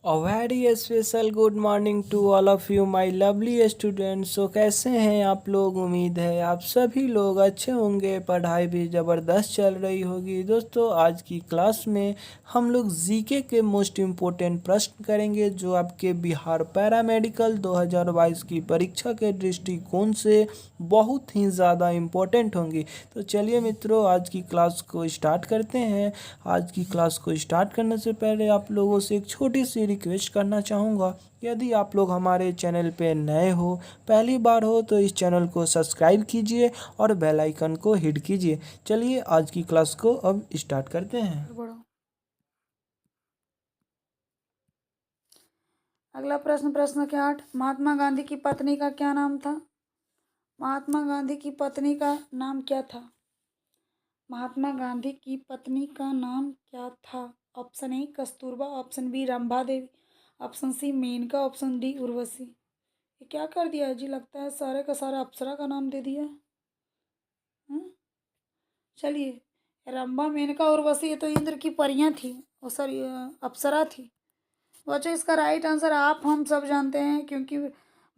A very special good morning to all of you my lovely students। सो कैसे हैं आप लोग। उम्मीद है आप सभी लोग अच्छे होंगे, पढ़ाई भी ज़बरदस्त चल रही होगी। दोस्तों आज की क्लास में हम लोग जीके के मोस्ट इम्पोर्टेंट प्रश्न करेंगे जो आपके बिहार पैरामेडिकल 2022 की परीक्षा के दृष्टिकोण से बहुत ही ज़्यादा इम्पोर्टेंट होंगी। तो चलिए मित्रों आज की क्लास को स्टार्ट करते हैं। आज की क्लास को स्टार्ट करने से पहले आप लोगों से एक छोटी सी रिक्वेस्ट करना चाहूँगा। यदि आप लोग हमारे चैनल पे नए हो, पहली बार हो, तो इस चैनल को सब्सक्राइब कीजिए और बेल आइकन को हिट कीजिए। चलिए आज की क्लास को अब स्टार्ट करते हैं। अगला प्रश्न प्रश्न के 8। महात्मा गांधी की पत्नी का क्या नाम था? महात्मा गांधी की पत्नी का नाम क्या था? महात्मा गांधी की पत्नी का नाम क्या था? Option A Kasturba, option B Rambha Devi, option C Menaka, option D Urvashi. ये क्या कर दिया जी, लगता है सारे का सारा अप्सरा का नाम दे दिया। चलिए, रंभा मेनका उर्वशी ये तो इंद्र की परियां थी, और सॉरी अप्सरा थी। बच्चों इसका राइट आंसर आप हम सब जानते हैं, क्योंकि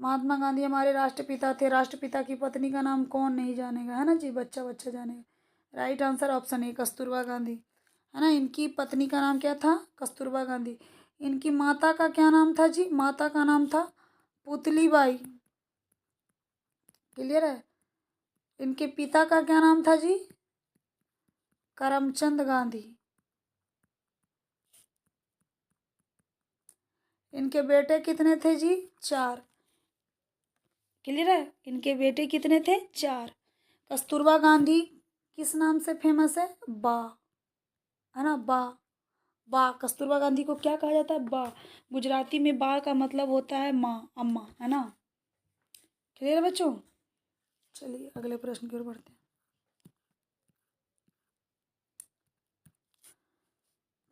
महात्मा गांधी हमारे राष्ट्रपिता थे। राष्ट्रपिता की पत्नी का नाम कौन नहीं जानेगा, है ना जी, बच्चा बच्चा जानेगा। Right answer option A Kasturba Gandhi, है ना। इनकी पत्नी का नाम क्या था? कस्तूरबा गांधी। इनकी माता का क्या नाम था जी? माता का नाम था पुतलीबाई। क्लियर है। इनके पिता का क्या नाम था जी? करमचंद गांधी। इनके बेटे कितने थे जी? 4। क्लियर है। इनके बेटे कितने थे? 4। कस्तूरबा गांधी किस नाम से फेमस है? बा, है ना, बा। बा, कस्तूरबा गांधी को क्या कहा जाता है? बा। गुजराती में बा का मतलब होता है माँ, अम्मा, है ना। क्लियर है बच्चों। चलिए अगले प्रश्न की ओर बढ़ते हैं।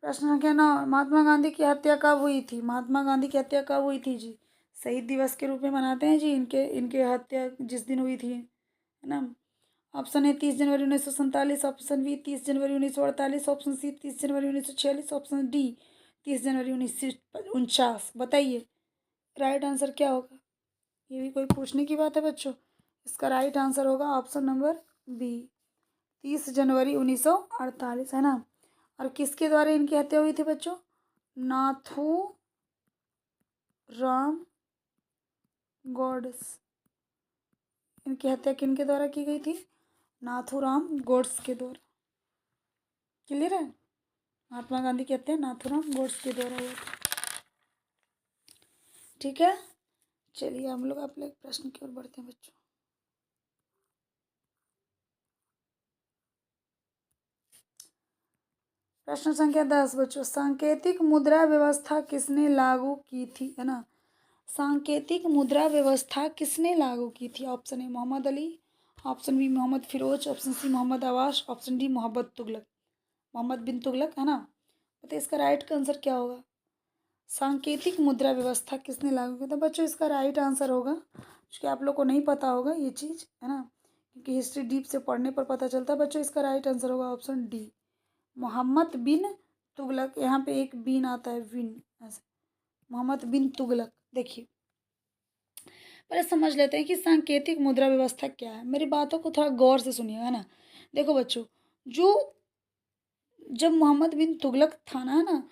प्रश्न संख्या 9। महात्मा गांधी की हत्या कब हुई थी? महात्मा गांधी की हत्या कब हुई थी जी? शहीद दिवस के रूप में मनाते हैं जी इनके इनके हत्या जिस दिन हुई थी, है ना। ऑप्शन ए 30 जनवरी 1947, ऑप्शन बी 30 जनवरी 1948, ऑप्शन सी 30 जनवरी 1946, ऑप्शन डी 30 जनवरी 1949। बताइए राइट आंसर क्या होगा। ये भी कोई पूछने की बात है बच्चों। इसका राइट आंसर होगा ऑप्शन नंबर बी 30 जनवरी 1948, है ना। और किसके द्वारा इनकी हत्या हुई थी बच्चों? नाथू राम गॉड्स। इनकी हत्या किनके द्वारा की गई थी? नाथूराम गोड्स के द्वारा। क्लियर है। महात्मा गांधी की हत्या नाथूराम गोड्स के द्वारा हुई थी। ठीक है। चलिए हम लोग अपने प्रश्न की ओर बढ़ते हैं बच्चों। प्रश्न संख्या 10 बच्चों। सांकेतिक मुद्रा व्यवस्था किसने लागू की थी, है ना। सांकेतिक मुद्रा व्यवस्था किसने लागू की थी? Option A Mohammad Ali, option B Mohammad Firoz, option C Mohammad Awash, option D Mohammad Tughlaq. Mohammad bin Tughlaq, है ना। बताइए इसका राइट आंसर क्या होगा। सांकेतिक मुद्रा व्यवस्था किसने लागू किया था? बच्चों इसका राइट आंसर होगा, क्योंकि आप लोग को नहीं पता होगा ये चीज़, है ना, क्योंकि हिस्ट्री डीप से पढ़ने पर पता चलता है। बच्चों इसका राइट आंसर होगा ऑप्शन डी मोहम्मद बिन तुगलक। यहाँ पे एक बिन आता है, विन, ऐसे मोहम्मद बिन तुगलक। देखिए पहले समझ लेते हैं कि सांकेतिक मुद्रा व्यवस्था क्या है। मेरी बातों को थोड़ा गौर से सुनिएगा ना। देखो बच्चों, जो जब मोहम्मद बिन तुगलक था ना, है ना,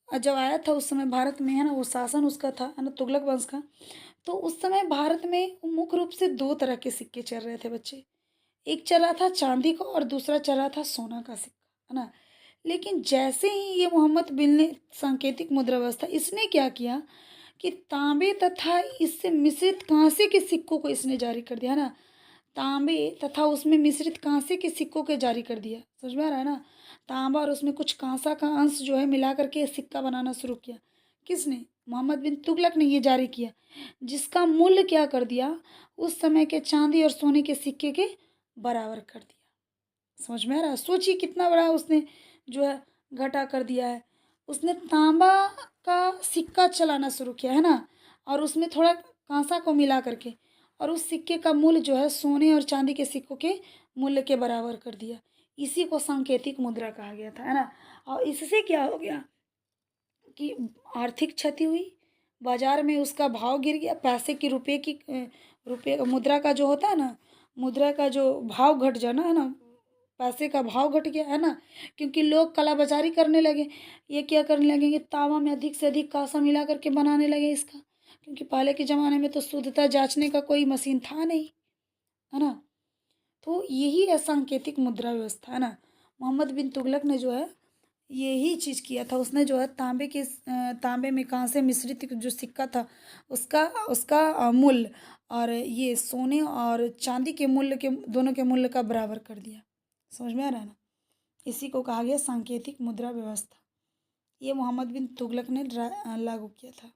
जब आया था उस समय भारत में, है ना, वो शासन उसका था, है ना, तुगलक वंश का। तो उस समय भारत में मुख्य रूप से 2 तरह के सिक्के चल रहे थे बच्चे। एक चल रहा था चांदी का और दूसरा चल रहा था सोना का सिक्का, है ना। लेकिन जैसे ही ये मोहम्मद बिन ने सांकेतिक मुद्रा व्यवस्था, इसने क्या किया कि तांबे तथा इससे मिश्रित कांसे के सिक्कों को इसने जारी कर दिया, है ना। तांबे तथा उसमें मिश्रित कांसे के सिक्कों के जारी कर दिया। समझ में आ रहा है ना। तांबा और उसमें कुछ कांसा का अंश जो है मिला करके सिक्का बनाना शुरू किया। किसने? मोहम्मद बिन तुगलक ने ये जारी किया, जिसका मूल्य क्या कर दिया, उस समय के चांदी और सोने के सिक्के के बराबर कर दिया। समझ में आ रहा है। सोचिए कितना बड़ा उसने जो है घटा कर दिया है। उसने तांबा का सिक्का चलाना शुरू किया, है ना, और उसमें थोड़ा कांसा को मिला करके, और उस सिक्के का मूल्य जो है सोने और चांदी के सिक्कों के मूल्य के बराबर कर दिया। इसी को सांकेतिक मुद्रा कहा गया था, है ना। और इससे क्या हो गया कि आर्थिक क्षति हुई, बाजार में उसका भाव गिर गया, पैसे की रुपये मुद्रा का जो होता है ना, मुद्रा का जो भाव घट जाना है ना, पैसे का भाव घट गया है ना, क्योंकि लोग कालाबाजारी करने लगे। ये क्या करने लगेंगे, तांबा में अधिक से अधिक कांसा मिला करके बनाने लगे इसका, क्योंकि पहले के ज़माने में तो शुद्धता जांचने का कोई मशीन था नहीं, है ना। तो यही है सांकेतिक मुद्रा व्यवस्था, है ना। मोहम्मद बिन तुगलक ने जो है यही चीज़ किया था। उसने जो है तांबे में कांसे मिश्रित जो सिक्का था उसका उसका मूल्य और ये सोने और चांदी के मूल्य के दोनों के मूल्य का बराबर कर दिया। समझ में आ रहा है ना। इसी को कहा गया सांकेतिक मुद्रा व्यवस्था। ये मोहम्मद बिन तुगलक ने लागू किया था।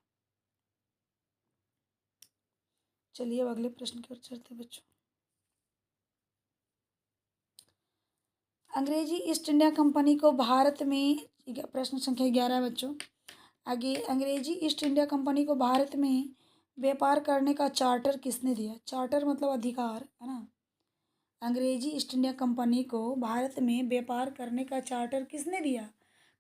चलिए अब अगले प्रश्न की ओर चलते बच्चों। अंग्रेजी ईस्ट इंडिया कंपनी को भारत में, प्रश्न संख्या 11 बच्चों। आगे, अंग्रेजी ईस्ट इंडिया कंपनी को भारत में व्यापार करने का चार्टर किसने दिया। चार्टर मतलब अधिकार, है ना। अंग्रेजी ईस्ट इंडिया कंपनी को भारत में व्यापार करने का चार्टर किसने दिया।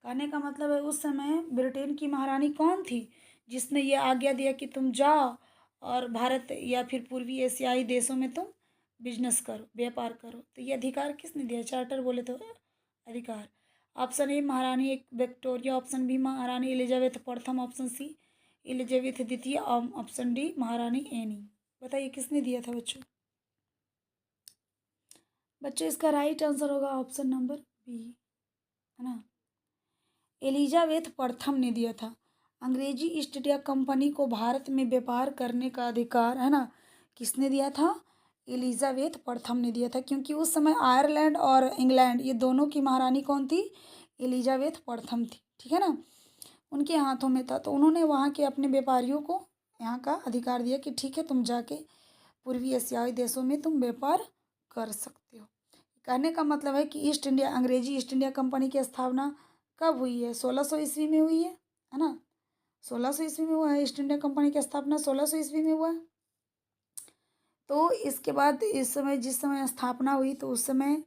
कहने का मतलब है उस समय ब्रिटेन की महारानी कौन थी जिसने ये आज्ञा दिया कि तुम जाओ और भारत या फिर पूर्वी एशियाई देशों में तुम बिजनेस करो, व्यापार करो। तो ये अधिकार किसने दिया, चार्टर बोले तो अधिकार। ऑप्शन ए महारानी एक विक्टोरिया, ऑप्शन बी महारानी एलिजाबेथ प्रथम, ऑप्शन सी एलिजाबेथ द्वितीय, ऑप्शन डी महारानी एनी। बताइए किसने दिया था बच्चों। बच्चों इसका राइट आंसर होगा ऑप्शन नंबर बी, है ना। एलिजाबेथ प्रथम ने दिया था। अंग्रेजी ईस्ट इंडिया कंपनी को भारत में व्यापार करने का अधिकार, है ना, किसने दिया था, एलिजाबेथ प्रथम ने दिया था। क्योंकि उस समय आयरलैंड और इंग्लैंड ये दोनों की महारानी कौन थी, एलिजाबेथ प्रथम थी, ठीक है ना। उनके हाथों में था, तो उन्होंने वहाँ के अपने व्यापारियों को यहाँ का अधिकार दिया कि ठीक है तुम जाके पूर्वी एशियाई देशों में तुम व्यापार कर सकते हो। कहने का मतलब है कि अंग्रेजी ईस्ट इंडिया कंपनी की स्थापना कब हुई है, 1600 ईस्वी में हुई है ना। 1600 ईस्वी में हुआ है ईस्ट इंडिया कंपनी की स्थापना, 1600 ईस्वी में हुआ है। तो इसके बाद इस समय जिस समय स्थापना हुई तो उस समय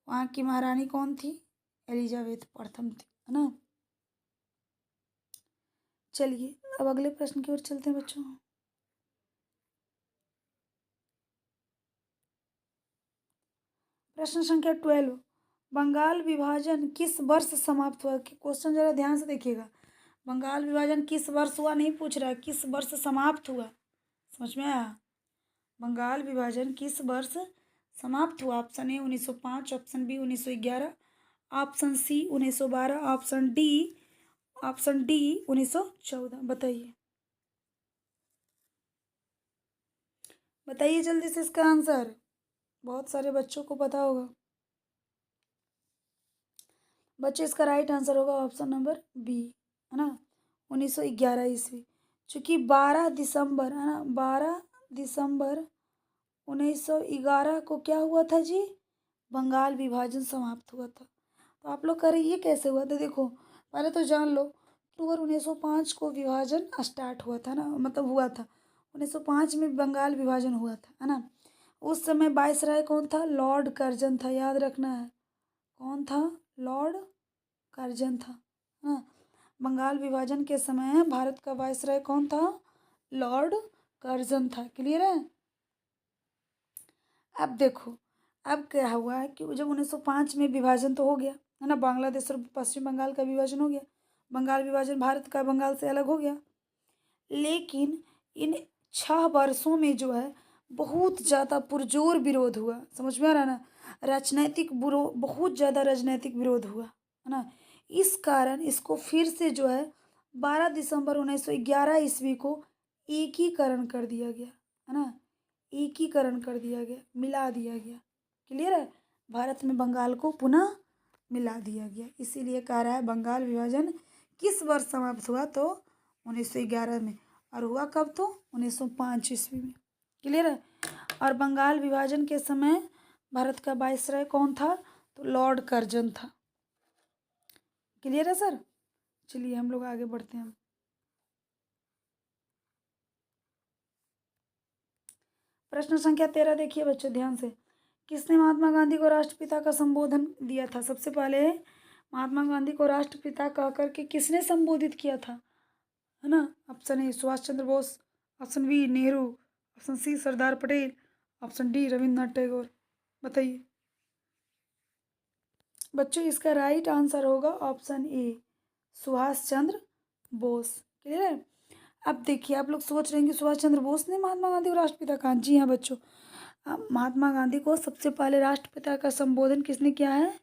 वहाँ की महारानी कौन थी, एलिजाबेथ प्रथम थी, है ना। चलिए अब अगले प्रश्न की ओर चलते हैं बच्चों। प्रश्न संख्या 12, बंगाल विभाजन किस वर्ष समाप्त हुआ। क्वेश्चन जरा ध्यान से देखिएगा। बंगाल विभाजन किस वर्ष हुआ नहीं पूछ रहा है, किस वर्ष समाप्त हुआ। समझ में आया। बंगाल विभाजन किस वर्ष समाप्त हुआ। Option A 1905, option B 1911, option C 1912, option D 1914। बताइए बताइए जल्दी से इसका आंसर, बहुत सारे बच्चों को पता होगा। बच्चों इसका राइट आंसर होगा ऑप्शन नंबर बी, है ना, 1911 ईस्वी। चूँकि 12 दिसंबर, है ना, 12 दिसंबर 1911 को क्या हुआ था जी, बंगाल विभाजन समाप्त हुआ था। तो आप लोग कह रहे ये कैसे हुआ था। देखो पहले तो जान लो, अक्टूबर 1905 को विभाजन स्टार्ट हुआ था ना, मतलब हुआ था 1905 में बंगाल विभाजन हुआ था, है ना। उस समय वायसराय कौन था, लॉर्ड कर्जन था, याद रखना है। कौन था, लॉर्ड कर्जन था, हाँ। बंगाल विभाजन के समय भारत का वायसराय कौन था, लॉर्ड कर्जन था। क्लियर है। अब देखो अब क्या हुआ है कि जब 1905 में विभाजन तो हो गया, है ना, बांग्लादेश और पश्चिम बंगाल का विभाजन हो गया, बंगाल विभाजन भारत का बंगाल से अलग हो गया। लेकिन इन 6 वर्षों में जो है बहुत ज़्यादा पुरजोर विरोध हुआ। समझ में आ रहा है ना, राजनैतिक बहुत ज़्यादा राजनैतिक विरोध हुआ, है ना। इस कारण इसको फिर से जो है 12 दिसंबर 1911 ईस्वी को एकीकरण कर दिया गया, है ना, एकीकरण कर दिया गया, मिला दिया गया। क्लियर है। भारत में बंगाल को पुनः मिला दिया गया। इसीलिए कह रहा है बंगाल विभाजन किस वर्ष समाप्त हुआ, तो 1911 में, और हुआ कब, तो 1905 ईस्वी में। क्लियर है। और बंगाल विभाजन के समय भारत का वायसराय कौन था, तो लॉर्ड कर्जन था। क्लियर है सर। चलिए हम लोग आगे बढ़ते हैं। प्रश्न संख्या 13 देखिए बच्चों ध्यान से। किसने महात्मा गांधी को राष्ट्रपिता का संबोधन दिया था। सबसे पहले महात्मा गांधी को राष्ट्रपिता कह करके किसने संबोधित किया था, है ना। Option A Subhash Chandra Bose, option B Nehru, option C Sardar Patel, option D Rabindranath Tagore. बताइए बच्चों, इसका राइट आंसर होगा option A Subhash Chandra Bose. Clear है। अब देखिए, आप लोग सोच रहे हैं कि सुभाष चंद्र बोस ने महात्मा गांधी को राष्ट्रपिता कहा। जी हाँ बच्चों, महात्मा गांधी को सबसे पहले राष्ट्रपिता का संबोधन किसने किया है?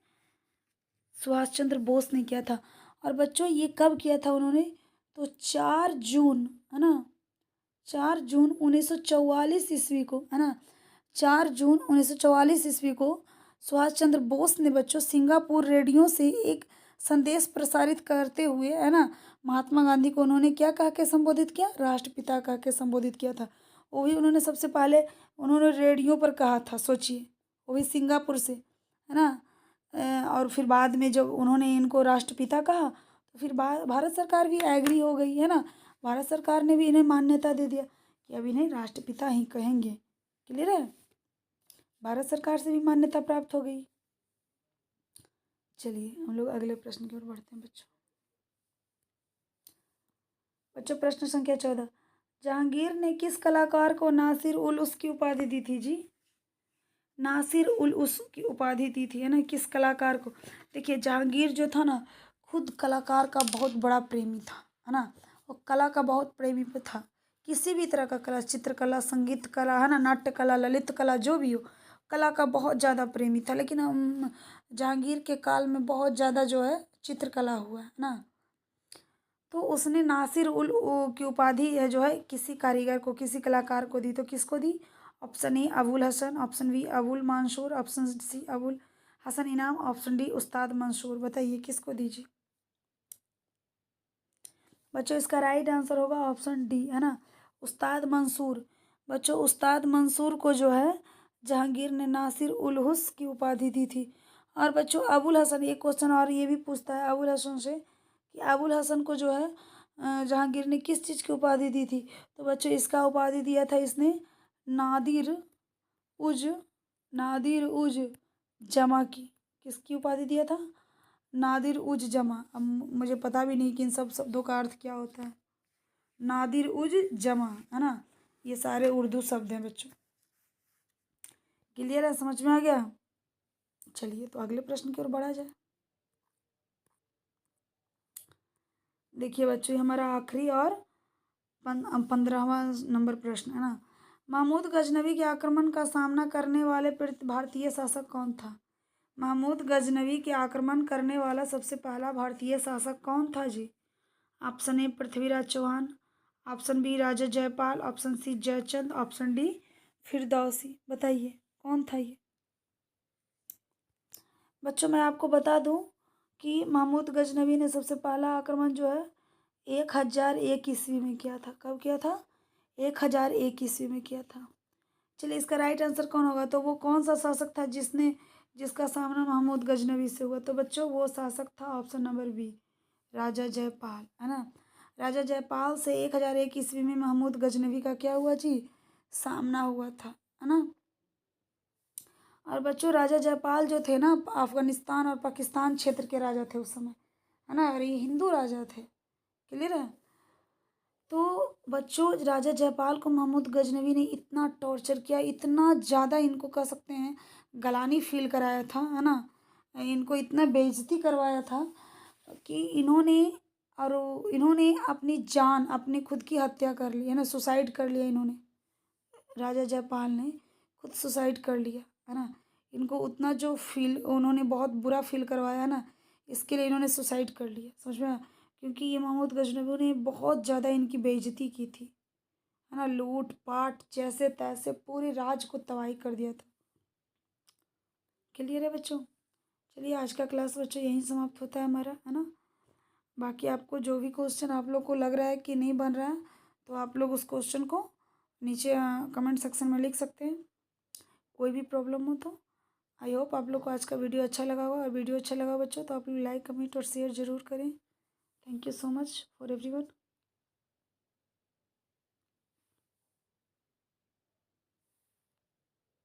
सुभाष चंद्र बोस ने किया था। और बच्चों ये कब किया था उन्होंने? तो 4 जून, है ना, 4 जून 1944 ईस्वी को, है ना, 4 जून 1944 ईस्वी को सुभाष चंद्र बोस ने बच्चों सिंगापुर रेडियो से एक संदेश प्रसारित करते हुए, है ना, महात्मा गांधी को उन्होंने क्या कह के संबोधित किया? राष्ट्रपिता कह के संबोधित किया था। वो भी उन्होंने सबसे पहले उन्होंने रेडियो पर कहा था, सोचिए, वो भी सिंगापुर से, है ना। और फिर बाद में जब उन्होंने इनको राष्ट्रपिता कहा तो फिर भारत सरकार भी एग्री हो गई, है ना। भारत सरकार ने भी इन्हें मान्यता दे दिया कि अब इन्हें राष्ट्रपिता ही कहेंगे। क्लियर है। भारत सरकार से भी मान्यता प्राप्त हो गई। चलिए हम लोग अगले प्रश्न की ओर बढ़ते हैं बच्चों। प्रश्न संख्या 14, जहांगीर ने किस कलाकार को नासिर उल उस की उपाधि दी थी? जी, नासिर उल उस की उपाधि दी थी, है ना, किस कलाकार को? देखिए जहांगीर जो था ना, खुद कलाकार का बहुत बड़ा प्रेमी था, है ना, और कला का बहुत प्रेमी था। किसी भी तरह का कला, चित्रकला, संगीत कला, है ना, नाट्य कला, ललित कला, जो भी हो, कला का बहुत ज़्यादा प्रेमी था। लेकिन जहांगीर के काल में बहुत ज़्यादा जो है चित्रकला हुआ, है ना। तो उसने नासिर उल की उपाधि है जो है किसी कारीगर को, किसी कलाकार को दी। तो किसको दी? Option A Abul Hasan, option B Abul Mansur, option C Abul Hasan Inam, option D उस्ताद मंसूर। बताइए किसको दीजिए बच्चों। इसका राइट आंसर होगा ऑप्शन डी, है ना, उस्ताद मंसूर। बच्चों उस्ताद मंसूर को जो है जहांगीर ने नासिर उल हुस की उपाधि दी थी। और बच्चों अबुल हसन, एक क्वेश्चन और ये भी पूछता है अबुल हसन से कि अबुल हसन को जो है जहांगीर ने किस चीज़ की उपाधि दी थी? तो बच्चों इसका उपाधि दिया था इसने नादिर उज, नादिर उज जमा की। किसकी उपाधि दिया था? नादिर उज जमा। अब मुझे पता भी नहीं कि इन सब शब्दों का अर्थ क्या होता है। नादिर उज जमा, है ना, ये सारे उर्दू शब्द हैं बच्चों। क्लियर है, समझ में आ गया? चलिए तो अगले प्रश्न की ओर बढ़ा जाए। देखिए बच्चों, हमारा आखिरी और 15वां नंबर प्रश्न, है ना। महमूद गजनवी के आक्रमण का सामना करने वाले भारतीय शासक कौन था? महमूद गजनवी के आक्रमण करने वाला सबसे पहला भारतीय शासक कौन था? जी, option A Prithviraj Chauhan, option B Raja Jaipal, option C Jaichand, option D Firdausi. बताइए कौन था ये? बच्चों मैं आपको बता दूं कि महमूद गजनवी ने सबसे पहला आक्रमण जो है 1001 ईस्वी में किया था। कब किया था? 1001 ईस्वी में किया था। चलिए इसका राइट आंसर कौन होगा? तो वो कौन सा शासक था जिसका सामना महमूद गजनवी से हुआ? तो बच्चों वो शासक था option number B, Raja Jaipal, है ना। राजा जयपाल से 1001 ईस्वी में महमूद गजनवी का क्या हुआ जी? सामना हुआ था, है ना। और बच्चों राजा जयपाल जो थे ना, अफगानिस्तान और पाकिस्तान क्षेत्र के राजा थे उस समय, है ना, और ये हिंदू राजा थे। क्लियर है। तो बच्चों राजा जयपाल को महमूद गजनवी ने इतना टॉर्चर किया, इतना ज़्यादा इनको कह सकते हैं गलानी फील कराया था, है ना, इनको इतना बेइज्जती करवाया था कि इन्होंने अपनी जान, अपनी खुद की हत्या कर ली, है ना, सुसाइड कर लिया इन्होंने। राजा जयपाल ने खुद सुसाइड कर लिया, है ना। इनको उतना जो फील उन्होंने बहुत बुरा फील करवाया ना, इसके लिए इन्होंने सुसाइड कर लिया। समझ में आया? क्योंकि ये महमूद गजनवी ने बहुत ज़्यादा इनकी बेइज्जती की थी, है ना, लूट पाट जैसे तैसे पूरे राज को तबाही कर दिया था। क्लियर है बच्चों? चलिए आज का क्लास बच्चों यहीं समाप्त होता है हमारा, है ना। बाकी आपको जो भी क्वेश्चन आप लोग को लग रहा है कि नहीं बन रहा है तो आप लोग उस क्वेश्चन को नीचे कमेंट सेक्शन में लिख सकते हैं। कोई भी प्रॉब्लम हो तो आई होप आप लोग को आज का वीडियो अच्छा लगा होगा। और वीडियो अच्छा लगा बच्चों तो आप लोग लाइक कमेंट और शेयर ज़रूर करें। Thank you so much for everyone.